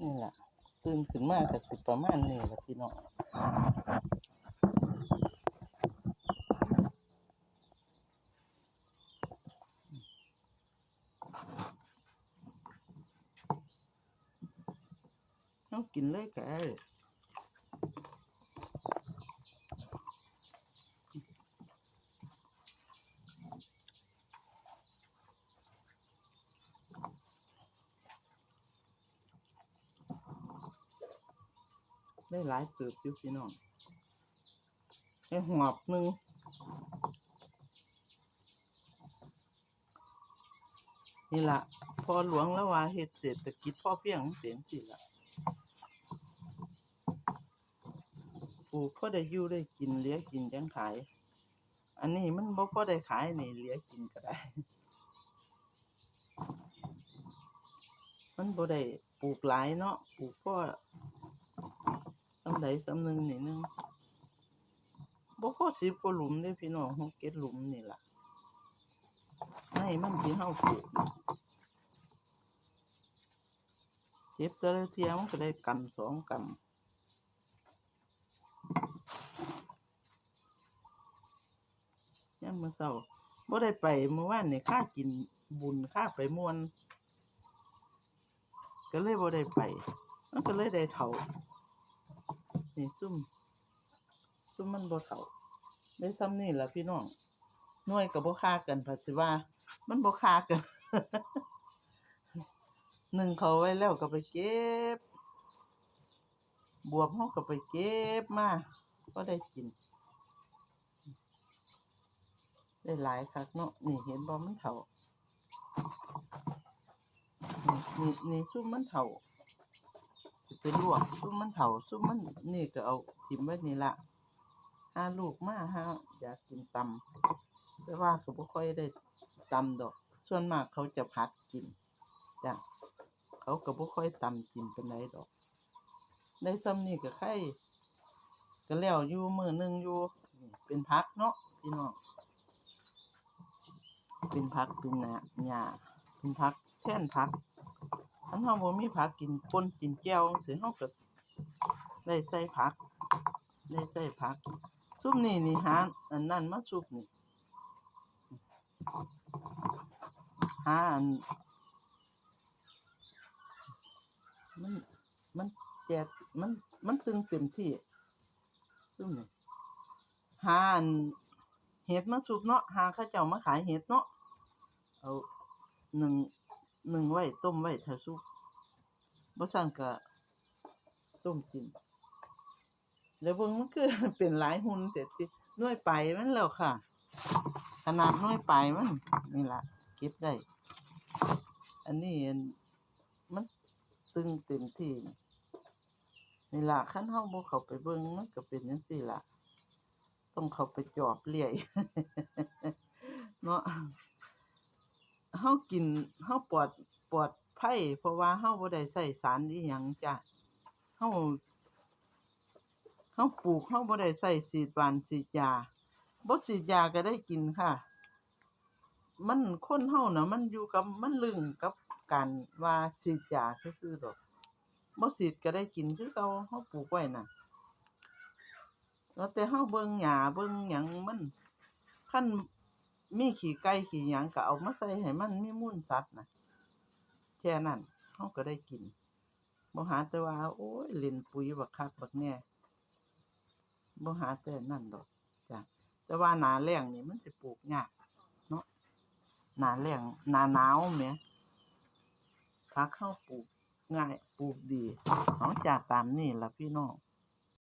นี่ล่ะตื่นขึ้นมาก็สิประมาณนี้ล่ะพี่น้องเฮากินเลยก็ได้ได้หลายเติบอยู่พี่น้องได้หอบหนึงนี่ล่ะพ่อหลวงแล้วว่าเฮ็ดเศรษฐกิจพอเพียงมันเป็นจังซี่ล่ะปลูกพอได้อยู่ได้กินเหลือกินจังขายอันนี้มันบ่พอได้ขายนี่เหลือกินก็ได้มันบ่ได้ปลูกหลายเนาะปลูกพอส่ำใดส่ำหนึ่งนี่หนึ่งบ่พอ10กว่าหลุมเด้พี่น้อง6 7หลุมนี่ล่ะในมันที่เฮาปลูกเก็บแต่ละเที่ยมันก็ได้กำ2กำยามมื้อเช้าบ่ได้ไปเมื่อวานนี่ค่ากินบุญค่าไปม่วนก็เลยบ่ได้ไปมันก็เลยได้เฒ่านี่ซุ่มมันบ่เฒ่าได้ส่ำนี้ล่ะพี่น้องหน่วยก็บ่ค่ากันผัดสิว่ามันบ่ค่ากัน นึ่งเขาไว้แล้วก็ไปเก็บบวบเฮาก็ไปเก็บมาก็ได้กินได้หลายคักเนาะนี่เห็นบ่มันเฒ่านี่ซุมมันเฒ่าสิไปลวกซุมมันเฒ่าซุมมันนี่ก็เอาถิ้มไว้นี่ล่ะหาลูกมาหาอยากกินตำแต่ว่าก็บ่ค่อยได้ตำดอกส่วนมากเขาจะผัดกินจ้ะเขาก็บ่ค่อยตำกินปานใดดอกได้ส่ำนี้ก็ไข่ก็แล้วอยู่มื้อหนึ่งอยู่นี่เป็นผักเนาะพี่น้องเป็นผักเป็นหญ้าเป็นผักแทนผักคันเฮาบ่มีผักกินป่นกินแจ่วจั่งซี้เฮาก็ได้ใส่ผักซุมนี้นี่หาอันนั้นมาซุปนี่หาอันมันแจกมันตึงเต็มที่ซุมนี้หาอันเห็ดมาซุปเนาะหาเขาเจ้ามาขายเห็ดเนาะเอานึ่งไว้ต้มไว้ถ้าสุกบ่ซั้นก็ต้มกินแล้วเบิ่งมันคือ เป็นหลายหุ่นแต่สิหน่วยปลายมันแล้วค่ะขนาดหน่วยปลายมันนี่ล่ะเก็บได้อันนี้มันตึงเต็มที่นี่ล่ะคันเฮาบ่เข้าไปเบิ่งมันก็เป็นจังซี่ล่ะต้องเข้าไปจอบเลื่อยเนาะเฮากินเฮาปลอดภัยเพราะว่าเฮาบ่ได้ใช้สารอิหยังจ้ะเฮาปลูกเฮาบ่ได้ใช้ฉีดหว่านฉีดยาบ่ฉีดยาก็ได้กินค่ะมันคนเฮาน่ะมันอยู่กับมันลึงกับการว่าฉีดยาซื่อๆดอกบ่ฉีดก็ได้กินคือเก่าเฮาปลูกไว้น่ะแล้วแต่เฮาเบิ่งหญ้าเบิ่งหยังมันคันมีขี้ไก่ขี้หยังก็เอามาใส่ให้มันมีมูลสัตว์น่ะแค่นั้นเฮาก็ได้กินบ่หาแต่ว่าโอ๊ยเล่นปุ๋ยบักคักบักแหน่บ่หาแต่นั้นดอกจ้ะแต่ว่าหน้าแล้งนี่มันสิปลูกยากเนาะหน้าแล้งหน้าหนาวแหมผักเฮาปลูกง่ายปลูกดีเอาจ้ะตามนี้ล่ะพี่น้อง